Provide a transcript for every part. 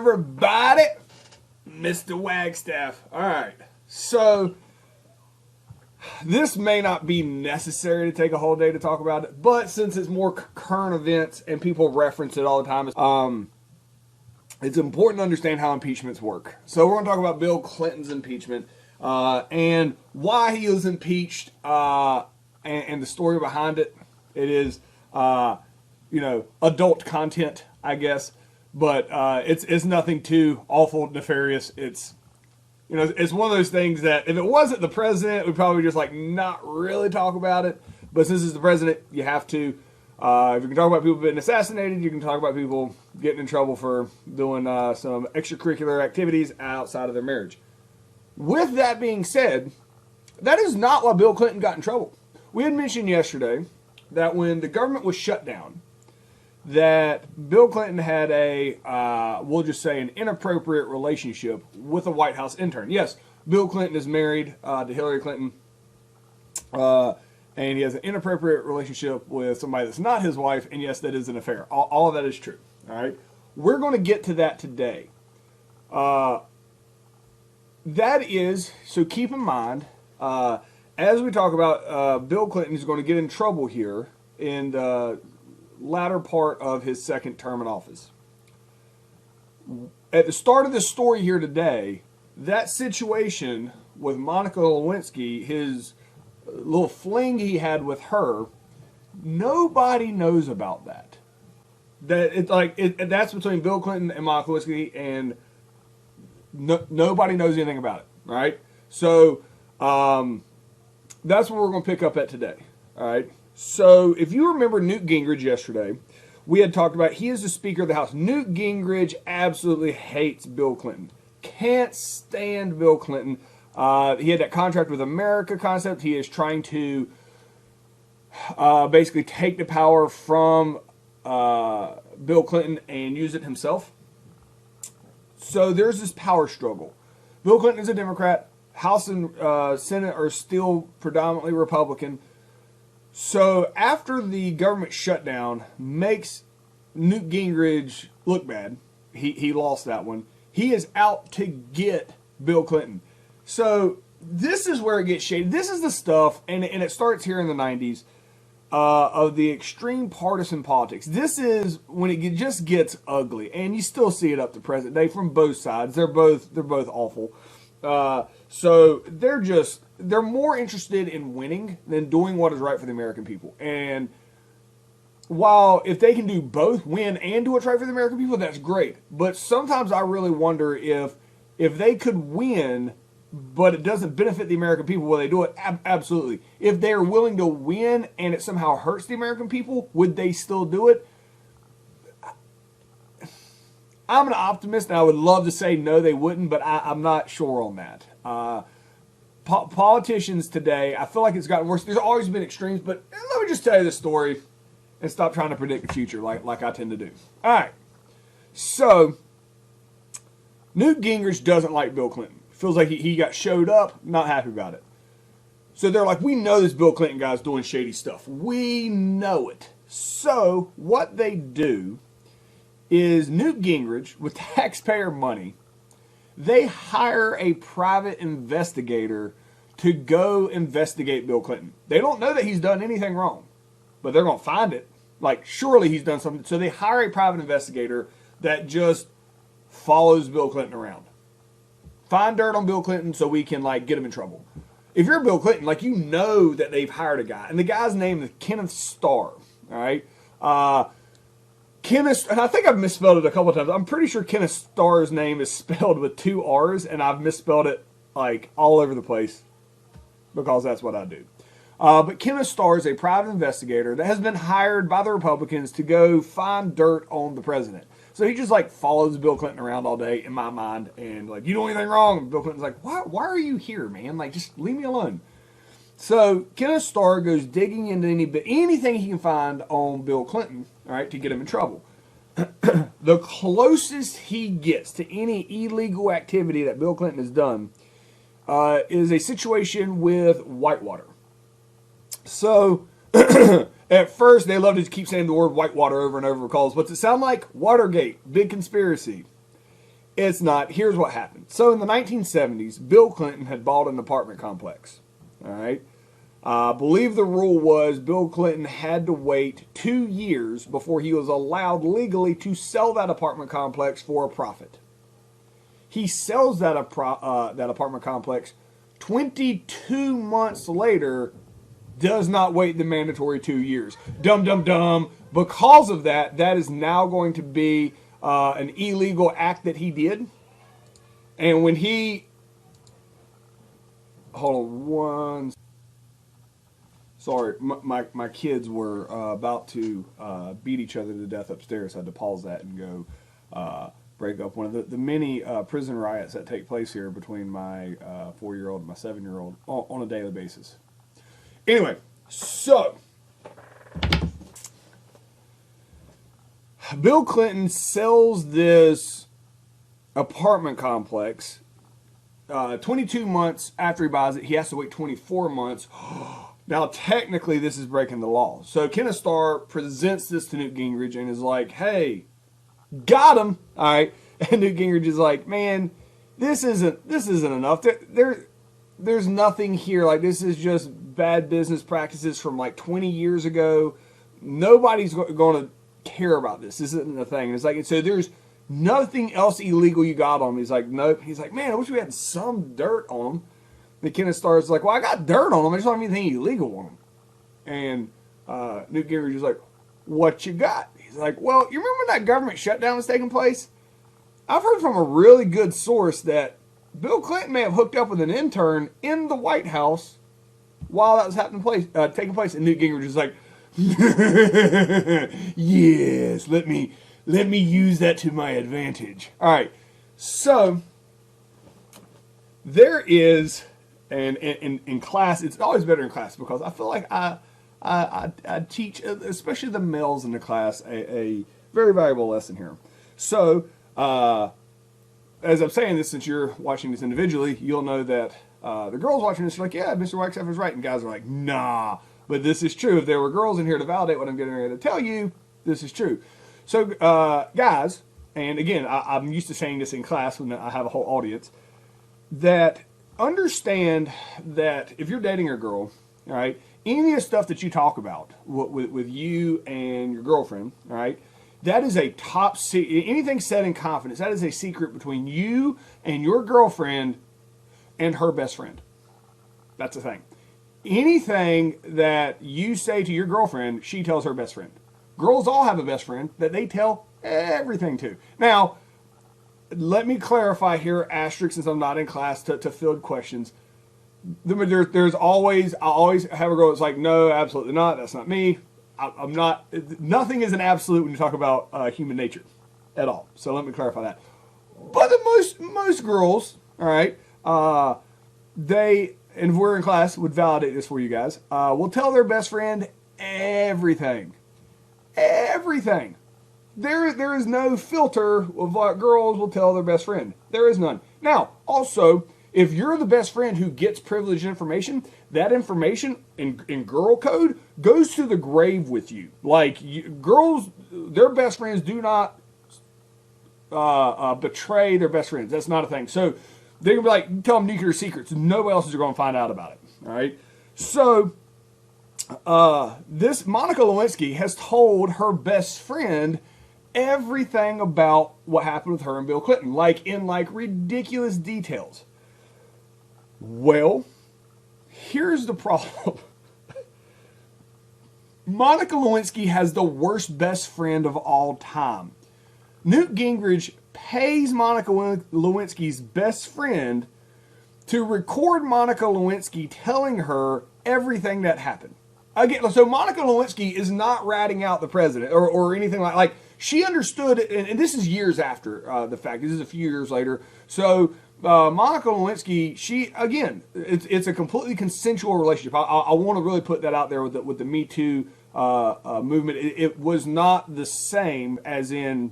everybody? Mr. Wagstaff. All right. So, this may not be necessary to take a whole day to talk about it, but since it's more current events and people reference it all the time, it's important to understand how impeachments work. So, we're going to talk about Bill Clinton's impeachment and why he was impeached and the story behind it. It is, adult content, I guess. But it's nothing too awful, nefarious. It's one of those things that if it wasn't the president, we'd probably just not really talk about it. But since it's the president, you have to. If you can talk about people being assassinated, you can talk about people getting in trouble for doing some extracurricular activities outside of their marriage. With that being said, that is not why Bill Clinton got in trouble. We had mentioned yesterday that when the government was shut down, that Bill Clinton had we'll just say an inappropriate relationship with a White House intern. Yes, Bill Clinton is married to Hillary Clinton, and he has an inappropriate relationship with somebody that's not his wife, and yes, that is an affair. All of that is true, all right? We're going to get to that today. So keep in mind, as we talk about, Bill Clinton is going to get in trouble here in the latter part of his second term in office. At the start of this story here today, that situation with Monica Lewinsky, his little fling he had with her, nobody knows about that. That's between Bill Clinton and Monica Lewinsky, and nobody knows anything about it. Right? So that's what we're going to pick up at today. All right. So, if you remember Newt Gingrich yesterday, we had talked about he is the Speaker of the House. Newt Gingrich absolutely hates Bill Clinton. Can't stand Bill Clinton. He had that contract with America concept. He is trying to basically take the power from Bill Clinton and use it himself. So, there's this power struggle. Bill Clinton is a Democrat. House and Senate are still predominantly Republican. So after the government shutdown makes Newt Gingrich look bad, he lost that one. He is out to get Bill Clinton. So this is where it gets shady. This is the stuff, and it starts here in the 90s, of the extreme partisan politics. This is when it just gets ugly, and you still see it up to present day from both sides. They're both awful. So they're more interested in winning than doing what is right for the American people. And while if they can do both, win and do what's right for the American people, that's great. But sometimes I really wonder if they could win, but it doesn't benefit the American people, will they do it? Absolutely. If they're willing to win and it somehow hurts the American people, would they still do it? I'm an optimist, and I would love to say no, they wouldn't, but I'm not sure on that. Politicians today, I feel like it's gotten worse. There's always been extremes, but let me just tell you this story and stop trying to predict the future like I tend to do. All right. So, Newt Gingrich doesn't like Bill Clinton. Feels like he got showed up, not happy about it. So they're like, we know this Bill Clinton guy's doing shady stuff. We know it. So, what they do is Newt Gingrich, with taxpayer money, they hire a private investigator to go investigate Bill Clinton. They don't know that he's done anything wrong, but they're going to find it. Surely he's done something. So they hire a private investigator that just follows Bill Clinton around. Find dirt on Bill Clinton so we can, get him in trouble. If you're Bill Clinton, you know that they've hired a guy, and the guy's name is Kenneth Starr, all right? Kenneth, and I think I've misspelled it a couple of times. I'm pretty sure Kenneth Starr's name is spelled with 2 R's, and I've misspelled it all over the place because that's what I do. But Kenneth Starr is a private investigator that has been hired by the Republicans to go find dirt on the president. So he just follows Bill Clinton around all day, in my mind, and you do anything wrong? And Bill Clinton's like, why are you here, man? Just leave me alone. So Kenneth Starr goes digging into anything he can find on Bill Clinton, all right, to get him in trouble. The closest he gets to any illegal activity that Bill Clinton has done is a situation with Whitewater. So at first they love to keep saying the word Whitewater over and over because what's it sound like? Watergate, big conspiracy. It's not. Here's what happened. So in the 1970s, Bill Clinton had bought an apartment complex. All right. I believe the rule was Bill Clinton had to wait 2 years before he was allowed legally to sell that apartment complex for a profit. He sells that apartment complex 22 months later, does not wait the mandatory 2 years. Dum, dum, dum. Because of that, that is now going to be an illegal act that he did. And when he... Hold on one... Sorry, my kids were about to beat each other to death upstairs. I had to pause that and go break up one of the many prison riots that take place here between my 4-year-old and my 7-year-old on a daily basis. Anyway, so Bill Clinton sells this apartment complex 22 months after he buys it. He has to wait 24 months. Now, technically, this is breaking the law. So Kenneth Starr presents this to Newt Gingrich and is like, hey, got him. All right. And Newt Gingrich is like, man, this isn't enough. There's nothing here. Like, this is just bad business practices from like 20 years ago. Nobody's going to care about this. This isn't a thing. And it's like, so there's nothing else illegal you got on him. He's like, nope. He's like, man, I wish we had some dirt on him. The Kenneth Starr's like, well, I got dirt on him. I just don't have anything illegal on him. And Newt Gingrich is like, what you got? He's like, well, you remember when that government shutdown was taking place? I've heard from a really good source that Bill Clinton may have hooked up with an intern in the White House while that was taking place. And Newt Gingrich is like, yes, let me use that to my advantage. All right, so there is... And in class, it's always better in class because I feel like I teach, especially the males in the class, a very valuable lesson here. So, as I'm saying this, since you're watching this individually, you'll know that the girls watching this are like, yeah, Mr. Wagstaff is right. And guys are like, nah. But this is true. If there were girls in here to validate what I'm getting ready to tell you, this is true. So, guys, and again, I'm used to saying this in class when I have a whole audience, that... understand that if you're dating a girl, all right, any of the stuff that you talk about with you and your girlfriend, all right, that is a top secret. Anything said in confidence, that is a secret between you and your girlfriend and her best friend. That's the thing. Anything that you say to your girlfriend, she tells her best friend. Girls all have a best friend that they tell everything to. Now, let me clarify here, asterisk, since I'm not in class to field questions. There's always, I always have a girl that's like, no, absolutely not. That's not me. I'm not, nothing is an absolute when you talk about human nature at all. So let me clarify that. But most girls, all right, they, and if we're in class, would validate this for you guys, will tell their best friend everything. Everything. There is no filter of what girls will tell their best friend. There is none. Now, also, if you're the best friend who gets privileged information, that information in girl code goes to the grave with you. Like, girls, their best friends do not betray their best friends. That's not a thing. So they're going to be like, tell them nuclear secrets. Nobody else is going to find out about it. All right? So this Monica Lewinsky has told her best friend everything about what happened with her and Bill Clinton, in ridiculous details. Well, here's the problem. Monica Lewinsky has the worst best friend of all time. Newt Gingrich pays Monica Lewinsky's best friend to record Monica Lewinsky telling her everything that happened. Again, so Monica Lewinsky is not ratting out the president or anything like she understood, and this is years after the fact. This is a few years later. So Monica Lewinsky, it's a completely consensual relationship. I want to really put that out there with the Me Too movement. It was not the same as in,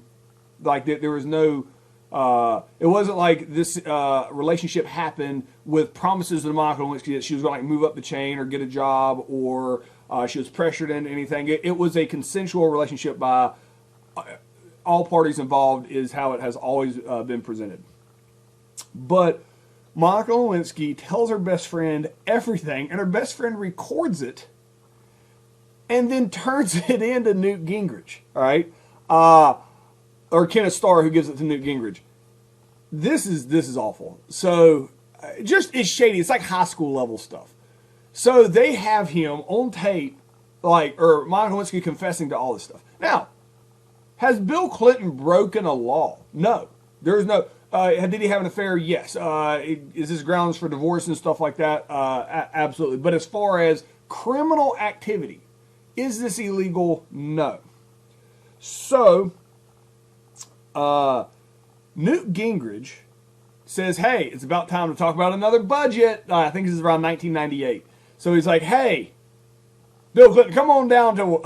there was no, it wasn't like this relationship happened with promises to Monica Lewinsky that she was going to move up the chain or get a job or she was pressured into anything. It was a consensual relationship by all parties involved is how it has always been presented. But Monica Lewinsky tells her best friend everything, and her best friend records it and then turns it into Newt Gingrich, all right? Or Kenneth Starr, who gives it to Newt Gingrich. This is awful. So, it's shady. It's like high school level stuff. So they have him on tape, or Monica Lewinsky confessing to all this stuff. Now, has Bill Clinton broken a law? No. There's no. Did he have an affair? Yes. Is this grounds for divorce and stuff like that? Absolutely. But as far as criminal activity, is this illegal? No. So, Newt Gingrich says, hey, it's about time to talk about another budget. I think this is around 1998. So he's like, hey, Bill Clinton, come on down to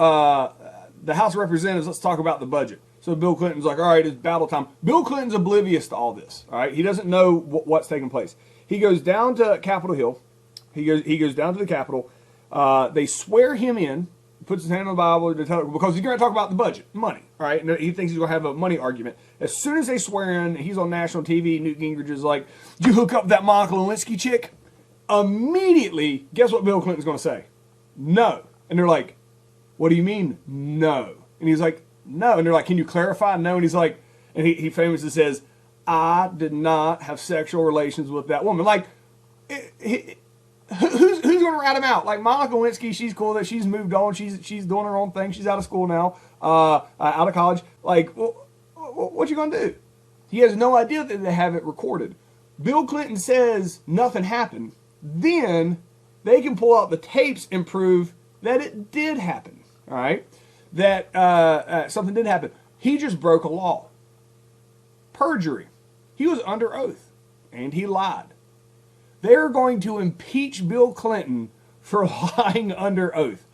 the House of Representatives. Let's talk about the budget. So Bill Clinton's like, all right, it's battle time. Bill Clinton's oblivious to all this. All right, he doesn't know what's taking place. He goes down to Capitol Hill. He goes down to the Capitol. They swear him in. Puts his hand on the Bible because he's going to talk about the budget, money. All right, and he thinks he's going to have a money argument. As soon as they swear in, he's on national TV. Newt Gingrich is like, "Did you hook up that Monica Lewinsky chick?" Immediately, guess what Bill Clinton's going to say? No. And they're like, what do you mean, no? And he's like, no. And they're like, can you clarify? No. And he's like, and he famously says, I did not have sexual relations with that woman. Like, who's going to rat him out? Like, Monica Lewinsky, she's cool that she's moved on. She's doing her own thing. She's out of school now, out of college. Like, what you going to do? He has no idea that they have it recorded. Bill Clinton says nothing happened. Then they can pull out the tapes and prove that it did happen. All right? That something did happen. He just broke a law. Perjury. He was under oath, and he lied. They're going to impeach Bill Clinton for lying under oath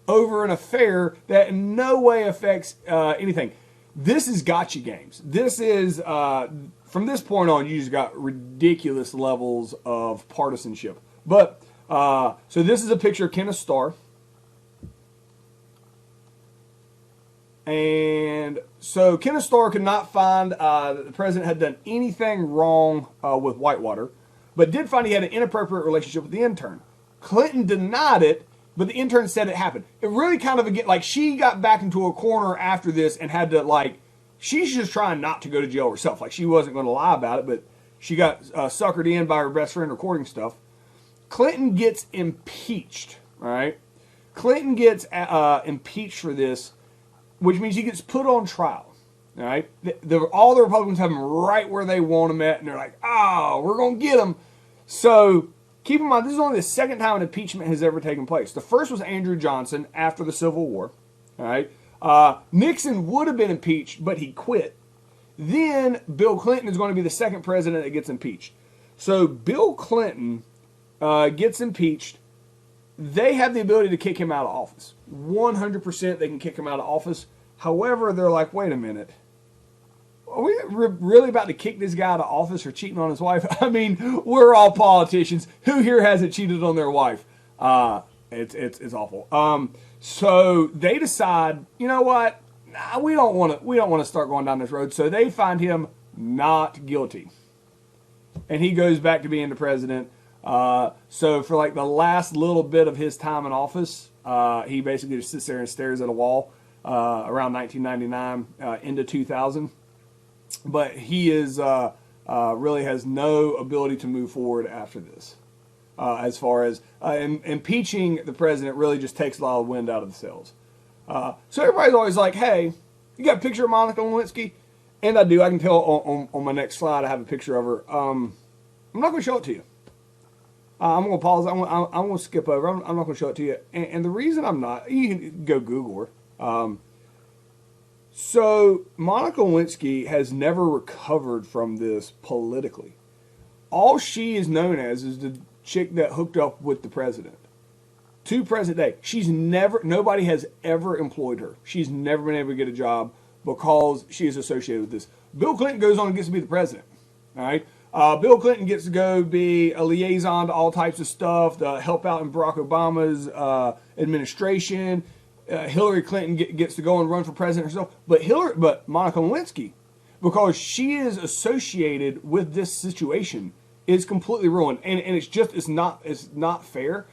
over an affair that in no way affects anything. This is gotcha games. This is, from this point on, you just got ridiculous levels of partisanship. But, so this is a picture of Kenneth Starr. And so Kenneth Starr could not find that the president had done anything wrong with Whitewater, but did find he had an inappropriate relationship with the intern. Clinton denied it, but the intern said it happened. It really kind of, again, like, she got back into a corner after this and had to, like, she's just trying not to go to jail herself. Like, she wasn't going to lie about it, but she got suckered in by her best friend recording stuff. Clinton gets impeached, all right? Clinton gets impeached for this, which means he gets put on trial, all right? All the Republicans have him right where they want him at, and they're like, oh, we're going to get him. So keep in mind, this is only the second time an impeachment has ever taken place. The first was Andrew Johnson after the Civil War, all right? Nixon would have been impeached, but he quit. Then Bill Clinton is going to be the second president that gets impeached. So Bill Clinton gets impeached. They have the ability to kick him out of office. 100% they can kick him out of office. However, they're like, wait a minute. Are we really about to kick this guy out of office for cheating on his wife? I mean, we're all politicians. Who here hasn't cheated on their wife? It's awful. So they decide, you know what? Nah, we don't want to start going down this road. So they find him not guilty, and he goes back to being the president. So for like the last little bit of his time in office, he basically just sits there and stares at a wall around 1999 into 2000. But he is really has no ability to move forward after this. As far as impeaching the president really just takes a lot of wind out of the sails. So everybody's always like, hey, you got a picture of Monica Lewinsky? And I do. I can tell on my next slide I have a picture of her. I'm not going to show it to you. I'm going to pause. I'm going to skip over. I'm not going to show it to you. And the reason I'm not, you can go Google her. So Monica Lewinsky has never recovered from this politically. All she is known as is the chick that hooked up with the president. To present day, nobody has ever employed her. She's never been able to get a job because she is associated with this. Bill Clinton goes on and gets to be the president. All right. Bill Clinton gets to go be a liaison to all types of stuff, to help out in Barack Obama's administration. Hillary Clinton gets to go and run for president herself, but Monica Lewinsky, because she is associated with this situation, is completely ruined, and it's not fair.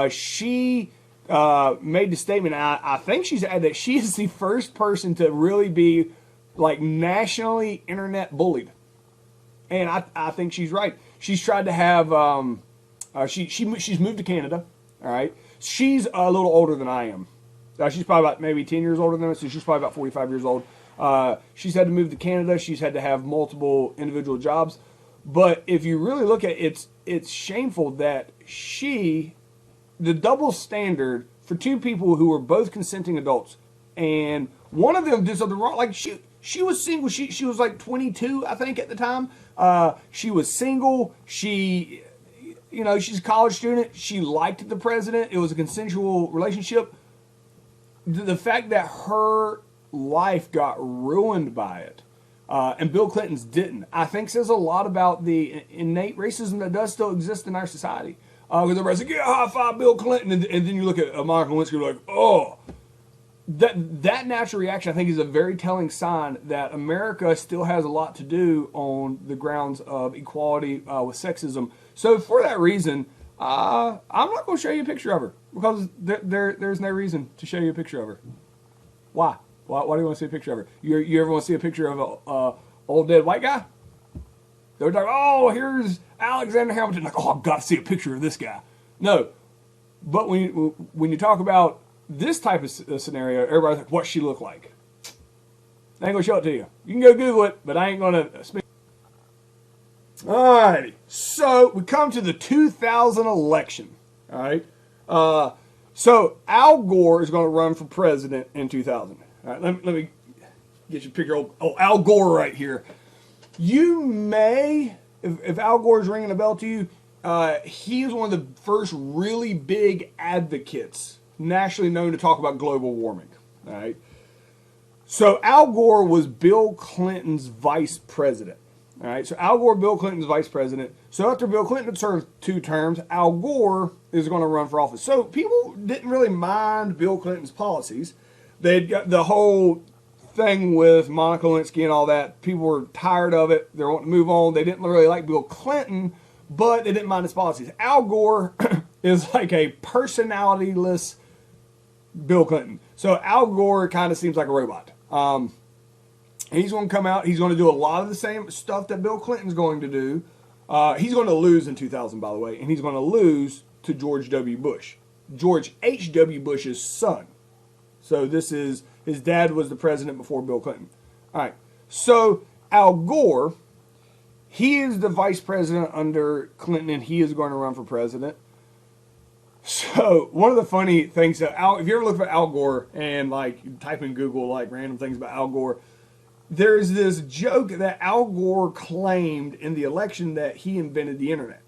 She made the statement. I think she's added that she is the first person to really be like nationally internet bullied, and I think she's right. She's tried to have she's moved to Canada. All right, she's a little older than I am. She's probably about maybe 10 years older than us, so she's probably about 45 years old. She's had to move to Canada. She's had to have multiple individual jobs. But if you really look at it, it's shameful that the double standard for two people who were both consenting adults, and one of them did something wrong. Like she was single. She was like 22, I think, at the time. She was single. She's a college student. She liked the president. It was a consensual relationship. The fact that her life got ruined by it, and Bill Clinton's didn't, I think says a lot about the innate racism that does still exist in our society. Because everybody's like, yeah, high five Bill Clinton, and then you look at Monica Lewinsky, you're like, oh. That natural reaction, I think, is a very telling sign that America still has a lot to do on the grounds of equality with sexism. So for that reason, I'm not going to show you a picture of her, because there's no reason to show you a picture of her. Why? Why do you want to see a picture of her? You ever want to see a picture of a old dead white guy? They're like, oh, here's Alexander Hamilton. Like, oh, I've got to see a picture of this guy. No. But when you talk about this type of scenario, everybody's like, what's she look like? I ain't going to show it to you. You can go Google it, but I ain't going to speak. Alrighty. So we come to the 2000 election. All right. So Al Gore is going to run for president in 2000. All right. Let me get you a picture of Al Gore right here. You may, if Al Gore is ringing a bell to you, he is one of the first really big advocates nationally known to talk about global warming. All right. So Al Gore was Bill Clinton's vice president. All right. So Al Gore, Bill Clinton's vice president. So after Bill Clinton had served 2 terms, Al Gore is going to run for office. So people didn't really mind Bill Clinton's policies. They'd got the whole thing with Monica Lewinsky and all that. People were tired of it. They were wanting to move on. They didn't really like Bill Clinton, but they didn't mind his policies. Al Gore is like a personality-less Bill Clinton. So Al Gore kind of seems like a robot. He's going to come out. He's going to do a lot of the same stuff that Bill Clinton's going to do. He's going to lose in 2000, by the way, and he's going to lose to George W. Bush. George H.W. Bush's son. So this is, his dad was the president before Bill Clinton. All right. So Al Gore, he is the vice president under Clinton, and he is going to run for president. So one of the funny things that if you ever look for Al Gore and like you type in Google like random things about Al Gore, there's this joke that Al Gore claimed in the election that he invented the internet.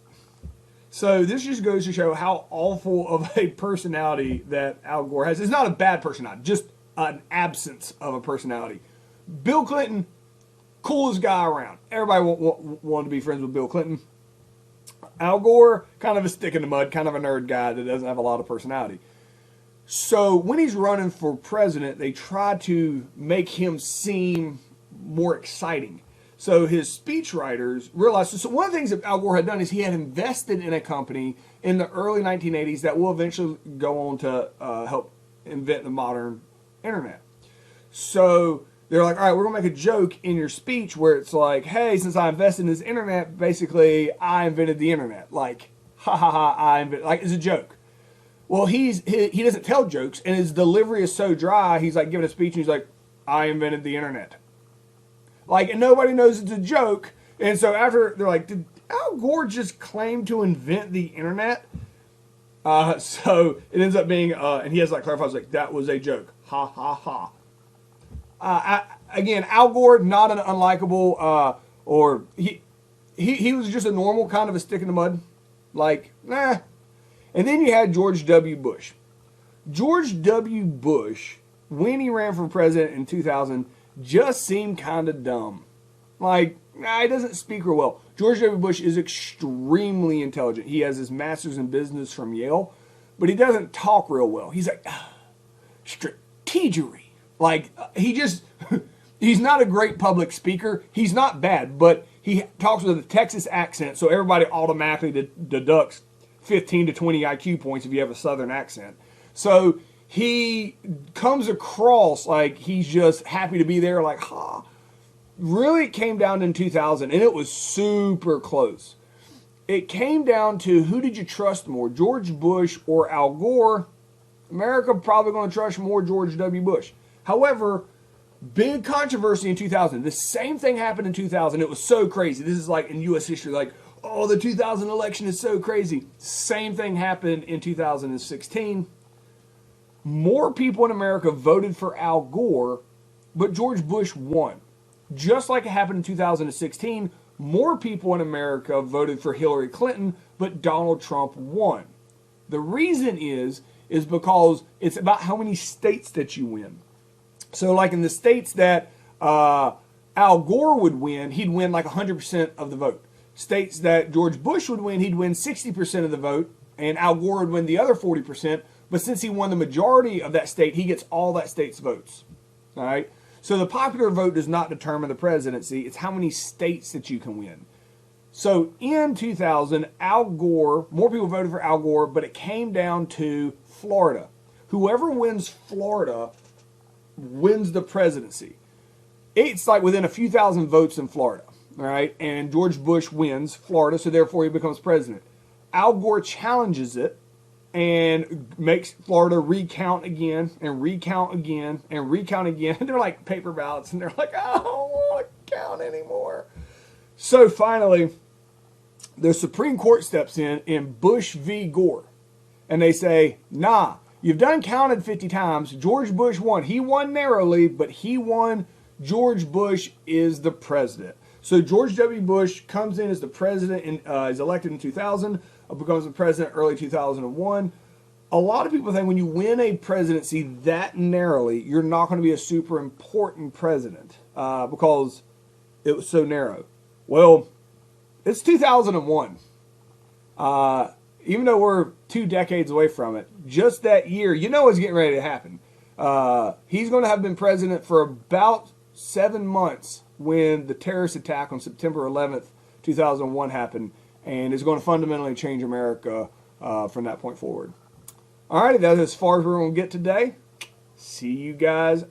So this just goes to show how awful of a personality that Al Gore has. It's not a bad personality, just an absence of a personality. Bill Clinton, coolest guy around. Everybody wanted to be friends with Bill Clinton. Al Gore, kind of a stick in the mud, kind of a nerd guy that doesn't have a lot of personality. So when he's running for president, they try to make him seem more exciting. So his speechwriters realized, so one of the things that Al Gore had done is he had invested in a company in the early 1980s that will eventually go on to help invent the modern internet. So they're like, all right, we're going to make a joke in your speech where it's like, hey, since I invested in this internet, basically I invented the internet. Like, ha ha ha, I invented, like it's a joke. Well, he doesn't tell jokes, and his delivery is so dry, he's like giving a speech and he's like, I invented the internet. Like, and nobody knows it's a joke. And so after, they're like, did Al Gore just claim to invent the internet? So it ends up being, and he has like clarifies like, that was a joke. Ha ha ha. Again, Al Gore, not an unlikable, or he was just a normal kind of a stick in the mud. Like, nah. And then you had George W. Bush. George W. Bush, when he ran for president in 2000, just seemed kind of dumb. Like, nah, he doesn't speak real well. George W. Bush is extremely intelligent. He has his master's in business from Yale, but he doesn't talk real well. He's like, strategery. Like, he's not a great public speaker. He's not bad, but he talks with a Texas accent, so everybody automatically deducts 15 to 20 IQ points if you have a Southern accent. So he comes across like he's just happy to be there, like, ha. Really, it came down in 2000, and it was super close. It came down to who did you trust more, George Bush or Al Gore? America probably going to trust more George W. Bush. However, big controversy in 2000. The same thing happened in 2000. It was so crazy. This is like in U.S. history, like, oh, the 2000 election is so crazy. Same thing happened in 2016. More people in America voted for Al Gore, but George Bush won. Just like it happened in 2016, more people in America voted for Hillary Clinton, but Donald Trump won. The reason is because it's about how many states that you win. So like in the states that Al Gore would win, he'd win like 100% of the vote. States that George Bush would win, he'd win 60% of the vote, and Al Gore would win the other 40%. But since he won the majority of that state, he gets all that state's votes. All right? So the popular vote does not determine the presidency. It's how many states that you can win. So in 2000, Al Gore, more people voted for Al Gore, but it came down to Florida. Whoever wins Florida wins the presidency. It's like within a few thousand votes in Florida, all right? And George Bush wins Florida, so therefore he becomes president. Al Gore challenges it and makes Florida recount again and recount again and recount again. They're like paper ballots, and they're like, I don't want to count anymore. So finally, the Supreme Court steps in Bush v. Gore, and they say, nah, you've done counted 50 times. George Bush won. He won narrowly, but he won. George Bush is the president. So George W. Bush comes in as the president and is elected in 2000, becomes the president early 2001. A lot of people think when you win a presidency that narrowly, you're not going to be a super important president because it was so narrow. Well, it's 2001. Even though we're 2 decades away from it, just that year, you know what's getting ready to happen. He's going to have been president for about 7 months when the terrorist attack on September 11th, 2001 happened, and is going to fundamentally change America from that point forward. All right, that's as far as we're going to get today. See you guys.